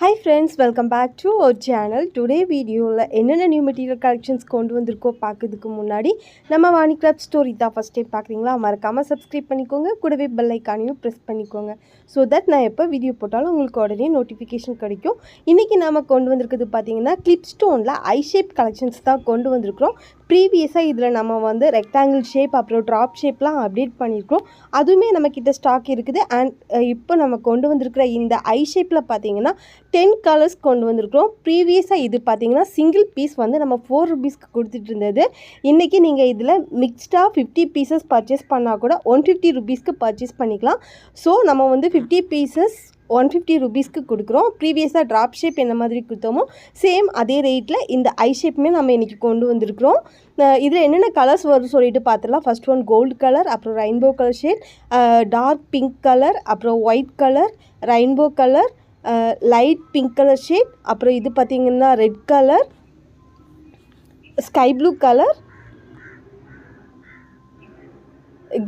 Hi friends, welcome back to our channel. Today video என்னென்ன new material collections கொண்டு வந்திருக்கோம் பார்க்கிறதுக்கு முன்னாடி நம்ம வாணி கிராஃப்ட் ஸ்டோரி தான் ஃபர்ஸ்ட் டைம் பார்க்குறீங்களா, மறக்காமல் சப்ஸ்கிரைப் பண்ணிக்கோங்க, கூடவே பெல் ஐக்கானையும் ப்ரெஸ் பண்ணிக்கோங்க. ஸோ தட் நான் எப்போ வீடியோ போட்டாலும் உங்களுக்கு உடனே நோட்டிஃபிகேஷன் கிடைக்கும். இன்றைக்கி நாம் கொண்டு வந்திருக்கிறது பார்த்தீங்கன்னா கிளிப் ஸ்டோனில் ஐ ஷேப் கலெக்ஷன்ஸ் தான் கொண்டு வந்திருக்கிறோம். ப்ரீவியஸாக இதில் நம்ம வந்து ரெக்டாங்கிள் ஷேப் அப்புறம் ட்ராப் ஷேப்லாம் அப்டேட் பண்ணியிருக்கோம். அதுவுமே நம்மக்கிட்ட ஸ்டாக் இருக்குது. அண்ட் இப்போ நம்ம கொண்டு வந்திருக்கிற இந்த ஐ ஷேப்பில் பார்த்தீங்கன்னா 10 கலர்ஸ் கொண்டு வந்திருக்கிறோம். ப்ரீவியஸாக இது பார்த்தீங்கன்னா சிங்கிள் பீஸ் வந்து நம்ம 4 ரூபீஸ்க்கு கொடுத்துட்டு இருந்தது. இன்றைக்கி நீங்கள் இதில் மிக்ஸ்டாக 50 பீசஸ் பர்ச்சேஸ் பண்ணால் கூட 150 ரூபீஸ்க்கு பர்ச்சேஸ் பண்ணிக்கலாம். ஸோ நம்ம வந்து 50 பீசஸ் 150 ரூபீஸ்க்கு கொடுக்குறோம். ப்ரீவியஸாக ட்ராப் ஷேப் என்ன மாதிரி கொடுத்தோமோ சேம் அதே ரேட்டில் இந்த ஐ ஷேப்புமே நம்ம இன்றைக்கி கொண்டு வந்திருக்கிறோம். இதில் என்னென்ன கலர்ஸ் வரும் சொல்லிட்டு பார்த்துடலாம். ஃபர்ஸ்ட் ஒன் கோல்டு கலர், அப்புறம் rainbow colour shade, dark pink colour, அப்புறம் white colour, rainbow colour, light pink colour shade, அப்புறம் இது பார்த்திங்கன்னா red colour, sky blue colour,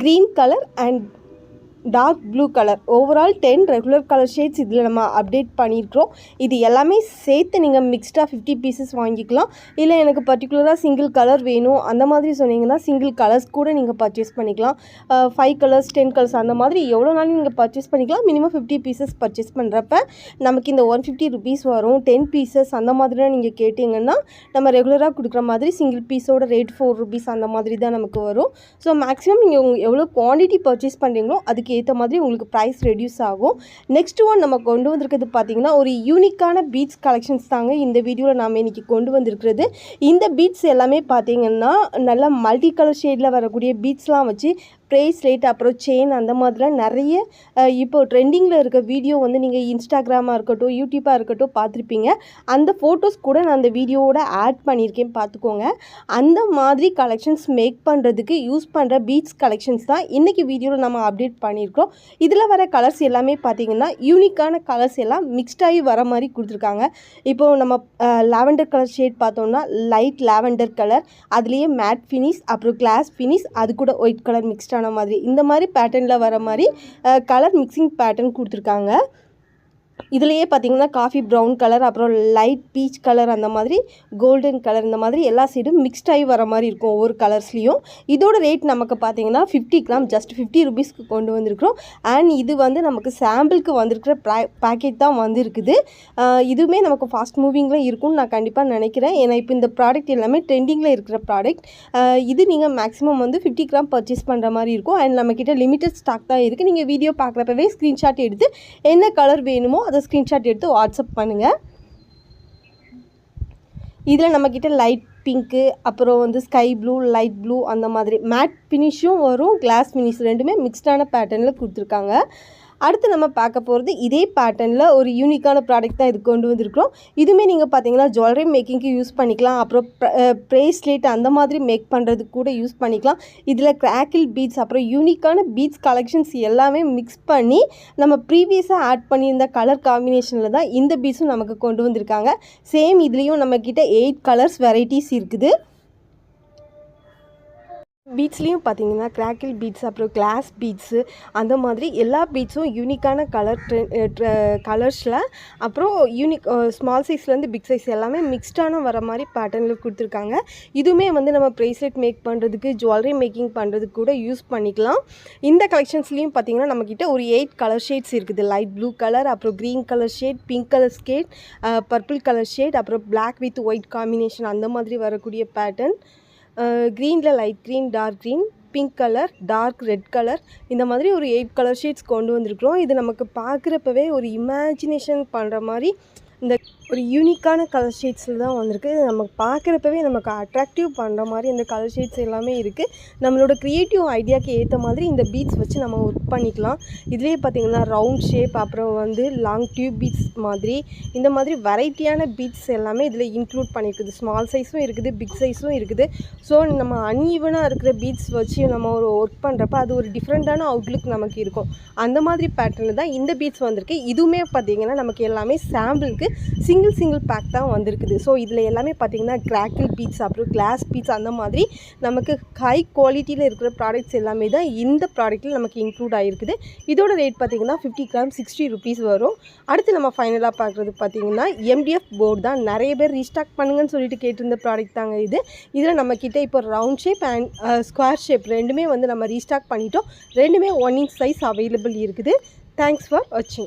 green colour and dark blue colour. Overall 10 regular colour shades இதில் நம்ம update பண்ணியிருக்கிறோம். இது எல்லாமே சேர்த்து நீங்கள் மிக்ஸ்டாக 50 பீசஸ் வாங்கிக்கலாம். இல்லை எனக்கு பர்டிகுலராக சிங்கிள் கலர் வேணும் அந்த மாதிரி சொன்னீங்கன்னா சிங்கிள் கலர்ஸ் கூட நீங்கள் பர்ச்சேஸ் பண்ணிக்கலாம். 5 கலர்ஸ் 10 கலர்ஸ் அந்த மாதிரி எவ்வளோ நாளும் நீங்கள் பர்ச்சேஸ் பண்ணிக்கலாம். மினிமம் 50 பீசஸ் பர்ச்சேஸ் பண்ணுறப்ப நமக்கு இந்த 150 ருபீஸ் வரும். 10 பீசஸ் அந்த மாதிரிலாம் நீங்கள் கேட்டிங்கன்னா நம்ம ரெகுலராக கொடுக்குற மாதிரி சிங்கிள் பீஸோட ரேட் 4 ருபீஸ் அந்த மாதிரி தான் நமக்கு வரும். ஸோ மேக்ஸிமம் நீங்கள் எவ்வளோ குவான்டிட்டி பர்ச்சேஸ் பண்ணுறீங்களோ அதுக்கு ஏற்ற மாதிரி உங்களுக்கு ப்ரைஸ் ரெடியூஸ் ஆகும். நெக்ஸ்ட் ஒன் நம்ம கொண்டு வந்திருக்கிறது பார்த்தீங்கன்னா ஒரு யூனிக்கான பீட்ஸ் கலெக்ஷன்ஸ் தாங்க இந்த வீடியோவில் நாம் இன்றைக்கி கொண்டு வந்திருக்கிறது. இந்த பீட்ஸ் எல்லாமே பார்த்தீங்கன்னா நல்லா மல்டி கலர் ஷேடில் வரக்கூடிய பீட்ஸ்லாம் வச்சு ப்ரேஸ்லெட் அப்புறம் செயின் அந்த மாதிரிலாம் நிறைய இப்போ ட்ரெண்டிங்கில் இருக்க வீடியோ வந்து நீங்கள் இன்ஸ்டாகிராமாக இருக்கட்டும் யூடியூப்பாக இருக்கட்டும் பார்த்துருப்பீங்க. அந்த ஃபோட்டோஸ் கூட நான் அந்த வீடியோவோட ஆட் பண்ணியிருக்கேன், பார்த்துக்கோங்க. அந்த மாதிரி கலெக்ஷன்ஸ் மேக் பண்ணுறதுக்கு யூஸ் பண்ணுற பீட்ஸ் கலெக்ஷன்ஸ் தான் இன்றைக்கி வீடியோவில் நம்ம அப்டேட் பண்ணியிருக்கோம். இதில் வர கலர்ஸ் எல்லாமே பார்த்திங்கன்னா யூனிக்கான கலர்ஸ் எல்லாம் மிக்ஸ்டாகி வர மாதிரி கொடுத்துருக்காங்க. இப்போது நம்ம லாவெண்டர் கலர் ஷேட் பார்த்தோம்னா லைட் லாவெண்டர் கலர், அதுலேயே மேட் ஃபினிஷ், அப்புறம் கிளாஸ் ஃபினிஷ், அது கூட ஒயிட் கலர் மிக்ஸ்டான மாதிரி இந்த மாதிரி பேட்டர்னில் வர மாதிரி கலர் மிக்சிங் பேட்டர்ன் கொடுத்துருக்காங்க. இதுலேயே பார்த்தீங்கன்னா காஃபி ப்ரௌன் கலர், அப்புறம் லைட் பீச் கலர், அந்த மாதிரி கோல்டன் கலர், இந்த மாதிரி எல்லா சைடும் மிக்ஸ்ட் ஆகி வர மாதிரி இருக்கும் ஒவ்வொரு கலர்ஸ்லேயும். இதோட ரேட் நமக்கு பார்த்தீங்கன்னா 50 கிராம் ஜஸ்ட் 50 ருபீஸ்க்கு கொண்டு வந்திருக்கிறோம். அண்ட் இது வந்து நமக்கு சாம்பிளுக்கு வந்திருக்கிற பேக்கெட் தான் வந்திருக்குது. இதுவுமே நமக்கு ஃபாஸ்ட் மூவிங்கில் இருக்கும்னு நான் கண்டிப்பாக நினைக்கிறேன். ஏன்னா இப்போ இந்த ப்ராடக்ட் எல்லாமே ட்ரெண்டிங்கில் இருக்கிற ப்ராடக்ட். இது நீங்கள் மேக்ஸிமம் வந்து 50 கிராம் பர்ச்சேஸ் பண்ணுற மாதிரி இருக்கும். அண்ட் நம்மக்கிட்ட லிமிட்டட் ஸ்டாக் தான் இருக்குது. நீங்கள் வீடியோ பார்க்குறப்பவே ஸ்க்ரீன்ஷாட் எடுத்து என்ன கலர் வேணுமோ அதை ஸ்க்ரீன்ஷாட் எடுத்து வாட்ஸ்அப் பண்ணுங்கள். இதில் நம்மக்கிட்ட லைட் பிங்க்கு, அப்புறம் வந்து ஸ்கை ப்ளூ, லைட் ப்ளூ, அந்த மாதிரி மேட் ஃபினிஷும் வரும், கிளாஸ் ஃபினிஷ் ரெண்டுமே மிக்ஸ்டான பேட்டர்னில் கொடுத்துருக்காங்க. அடுத்து நம்ம பார்க்க போகிறது இதே பேட்டர்னில் ஒரு யூனிக்கான ப்ராடக்ட் தான் இது கொண்டு வந்திருக்கிறோம். இதுவுமே நீங்கள் பார்த்தீங்கன்னா ஜுவல்லரி மேக்கிங்க்கு யூஸ் பண்ணிக்கலாம், அப்புறம் ப்ரேஸ்லெட் அந்த மாதிரி மேக் பண்ணுறதுக்கு கூட யூஸ் பண்ணிக்கலாம். இதில் கிராக்கிள் பீட்ஸ் அப்புறம் யூனிக்கான பீட்ஸ் கலெக்ஷன்ஸ் எல்லாமே மிக்ஸ் பண்ணி நம்ம ப்ரீவியஸாக ஆட் பண்ணியிருந்த கலர் காம்பினேஷனில் தான் இந்த பீட்ஸும் நமக்கு கொண்டு வந்திருக்காங்க. சேம் இதுலேயும் நம்மக்கிட்ட 8 கலர்ஸ் வெரைட்டிஸ் இருக்குது. பீட்ஸ்லேயும் பார்த்தீங்கன்னா கிராக்கிள் பீட்ஸ் அப்புறம் கிளாஸ் பீட்ஸு அந்த மாதிரி எல்லா பீட்ஸும் யூனிக்கான கலர்ஸில் அப்புறம் ஸ்மால் சைஸ்லேருந்து பிக் சைஸ் எல்லாமே மிக்ஸ்டான வர மாதிரி பேட்டர்னில் கொடுத்துருக்காங்க. இதுவுமே வந்து நம்ம ப்ரேஸ்லெட் மேக் பண்ணுறதுக்கு ஜுவல்லரி மேக்கிங் பண்ணுறதுக்கு கூட யூஸ் பண்ணிக்கலாம். இந்த கலெக்ஷன்ஸ்லேயும் பார்த்தீங்கன்னா நம்மக்கிட்ட ஒரு 8 கலர் ஷேட்ஸ் இருக்குது. லைட் ப்ளூ கலர், அப்புறம் green colour shade, pink colour shade, purple colour shade, அப்புறம் பிளாக் வித் ஒயிட் காம்பினேஷன் அந்த மாதிரி வரக்கூடிய பேட்டர்ன், க்ரீனில் light green, dark green, pink colour, dark red colour, இந்த மாதிரி ஒரு 8 கலர் ஷேட்ஸ் கொண்டு வந்திருக்கிறோம். இது நமக்கு பார்க்குறப்பவே ஒரு இமேஜினேஷன் பண்ணுற மாதிரி இந்த ஒரு யூனிக்கான கலர் ஷேட்ஸில் தான் வந்திருக்கு. நமக்கு பார்க்குறப்பவே நமக்கு அட்ராக்டிவ் பண்ணுற மாதிரி இந்த கலர் ஷேட்ஸ் எல்லாமே இருக்குது. நம்மளோட க்ரியேட்டிவ் ஐடியாவுக்கு ஏற்ற மாதிரி இந்த பீட்ஸ் வச்சு நம்ம ஒர்க் பண்ணிக்கலாம். இதுலேயே பார்த்திங்கன்னா ரவுண்ட் ஷேப், அப்புறம் வந்து லாங் டியூப் பீட்ஸ் மாதிரி இந்த மாதிரி வெரைட்டியான பீட்ஸ் எல்லாமே இதில் இன்க்ளூட் பண்ணியிருக்குது. ஸ்மால் சைஸும் இருக்குது, பிக் சைஸும் இருக்குது. ஸோ நம்ம அன்ஈவனாக இருக்கிற பீட்ஸ் வச்சு நம்ம ஒரு ஒர்க் பண்ணுறப்ப அது ஒரு டிஃப்ரெண்ட்டான அவுட்லுக் நமக்கு இருக்கும். அந்த மாதிரி பேட்டர்னில் தான் இந்த பீட்ஸ் வந்திருக்கு. இதுவுமே பார்த்திங்கன்னா நமக்கு எல்லாமே சாம்பிளுக்கு சிங்கிள் பேக் தான் வந்திருக்குது. ஸோ இதில் எல்லாமே பார்த்திங்கன்னா கிராக்கிள் பீட்ஸ் அப்புறம் கிளாஸ் பீட்ஸ் அந்த மாதிரி நமக்கு ஹை குவாலிட்டியில் இருக்கிற ப்ராடக்ட்ஸ் எல்லாமே தான் இந்த ப்ராடக்ட்டில் நமக்கு இன்க்ளூட் ஆகிருக்குது. இதோட ரேட் பார்த்திங்கன்னா 50 கிராம் 60 ருபீஸ் வரும். அடுத்து நம்ம ஃபைனலாக பார்க்குறது பார்த்திங்கன்னா MDF போர்டு தான். நிறைய பேர் ரீஸ்டாக் பண்ணுங்கன்னு சொல்லிட்டு கேட்டிருந்த ப்ராடக்ட் தாங்க இது. இதில் நம்மக்கிட்ட இப்போ round shape and square shape ரெண்டுமே வந்து நம்ம ரீஸ்டாக் பண்ணிட்டோம். ரெண்டுமே 1 inch சைஸ் அவைலபிள் இருக்குது. தேங்க்ஸ் ஃபார் வாட்சிங்.